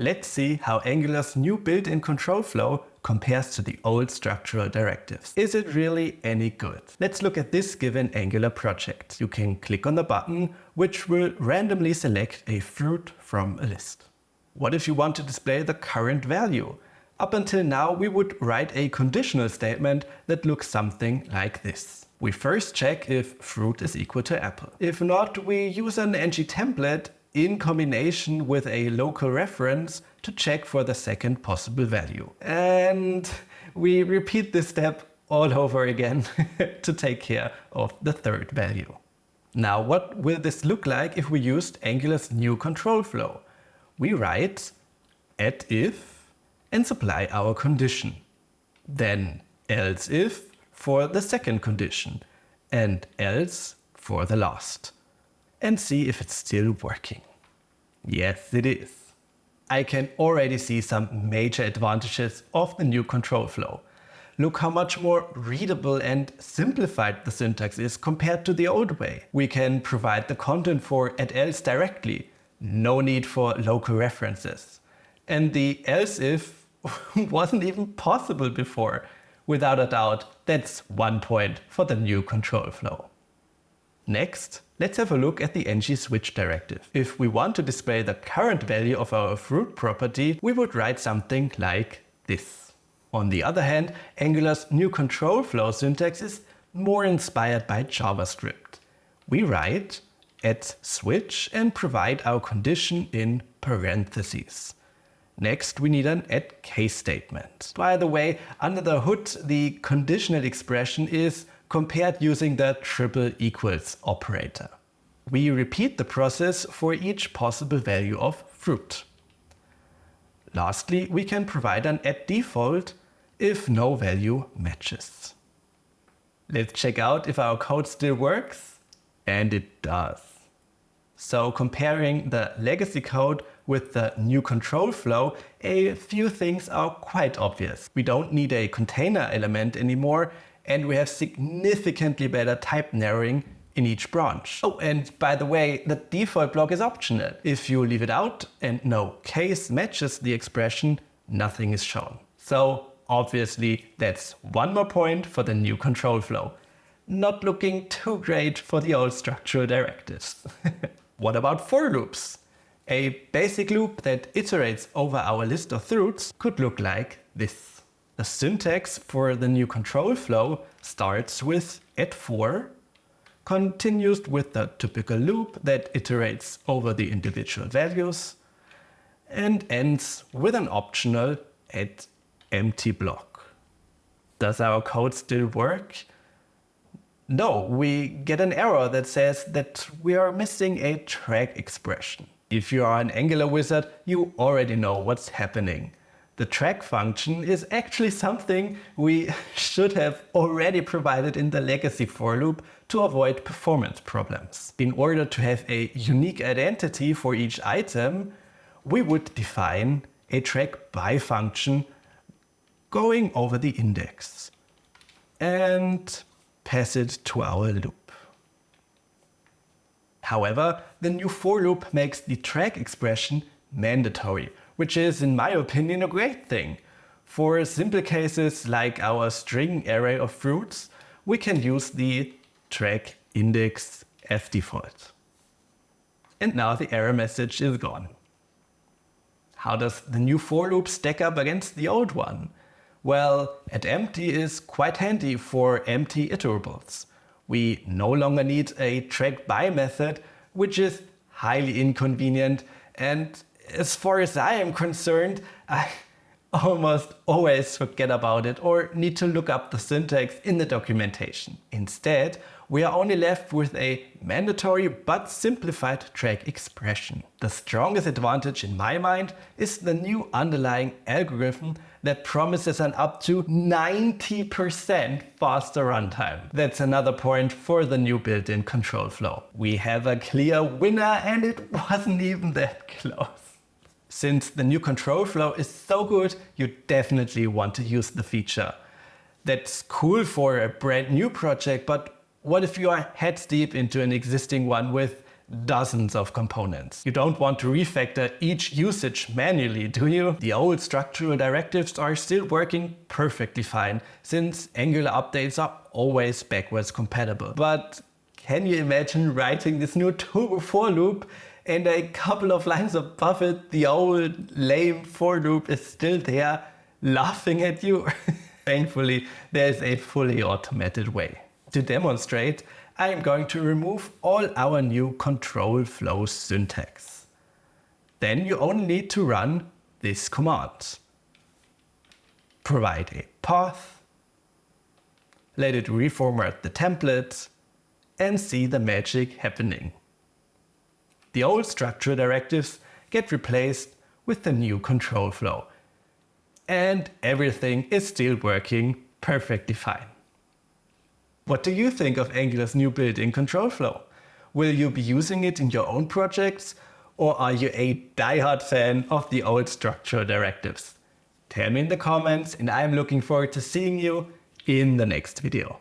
Let's see how Angular's new built-in control flow compares to the old structural directives. Is it really any good? Let's look at this given Angular project. You can click on the button, which will randomly select a fruit from a list. What if you want to display the current value? Up until now, we would write a conditional statement that looks something like this. We first check if fruit is equal to apple. If not, we use an ng template in combination with a local reference to check for the second possible value. And we repeat this step all over again to take care of the third value. Now, what will this look like if we used Angular's new control flow? We write add if and supply our condition. Then else if for the second condition and else for the last. And see if it's still working. Yes, it is. I can already see some major advantages of the new control flow. Look how much more readable and simplified the syntax is compared to the old way. We can provide the content for add else directly. No need for local references. And the else if wasn't even possible before. Without a doubt, that's 1 point for the new control flow. Next, let's have a look at the ng-switch directive. If we want to display the current value of our fruit property, we would write something like this. On the other hand, Angular's new control flow syntax is more inspired by JavaScript. We write add switch and provide our condition in parentheses. Next, we need an add case statement. By the way, under the hood, the conditional expression is compared using the triple equals operator. We repeat the process for each possible value of fruit. Lastly, we can provide an add default if no value matches. Let's check out if our code still works. And it does. So comparing the legacy code with the new control flow, a few things are quite obvious. We don't need a container element anymore, and we have significantly better type narrowing in each branch. Oh, and by the way, the default block is optional. If you leave it out and no case matches the expression, nothing is shown. So obviously that's 1 more point for the new control flow. Not looking too great for the old structural directives. What about for loops? A basic loop that iterates over our list of fruits could look like this. The syntax for the new control flow starts with add for, continues with the typical loop that iterates over the individual values, and ends with an optional add empty block. Does our code still work? No, we get an error that says that we are missing a track expression. If you are an Angular wizard, you already know what's happening. The track function is actually something we should have already provided in the legacy for loop to avoid performance problems. In order to have a unique identity for each item, we would define a track by function going over the index and pass it to our loop. However, the new for loop makes the track expression mandatory, which is, in my opinion, a great thing. For simple cases like our string array of fruits, we can use the track index as default. And now the error message is gone. How does the new for loop stack up against the old one? Well, add empty is quite handy for empty iterables. We no longer need a track by method, which is highly inconvenient, and as far as I am concerned, I almost always forget about it or need to look up the syntax in the documentation. Instead, we are only left with a mandatory but simplified track expression. The strongest advantage in my mind is the new underlying algorithm that promises an up to 90% faster runtime. That's another point for the new built-in control flow. We have a clear winner, and it wasn't even that close. Since the new control flow is so good, you definitely want to use the feature. That's cool for a brand new project, but what if you are head deep into an existing one with dozens of components. You don't want to refactor each usage manually, do you? The old structural directives are still working perfectly fine, since Angular updates are always backwards compatible. But can you imagine writing this new turbo for loop and a couple of lines above it, the old lame for loop is still there, laughing at you? Thankfully, there's a fully automated way. To demonstrate, I am going to remove all our new control flow syntax. Then you only need to run this command. Provide a path, let it reformat the template, and see the magic happening. The old structural directives get replaced with the new control flow. And everything is still working perfectly fine. What do you think of Angular's new built-in control flow? Will you be using it in your own projects, or are you a diehard fan of the old structural directives? Tell me in the comments, and I'm looking forward to seeing you in the next video.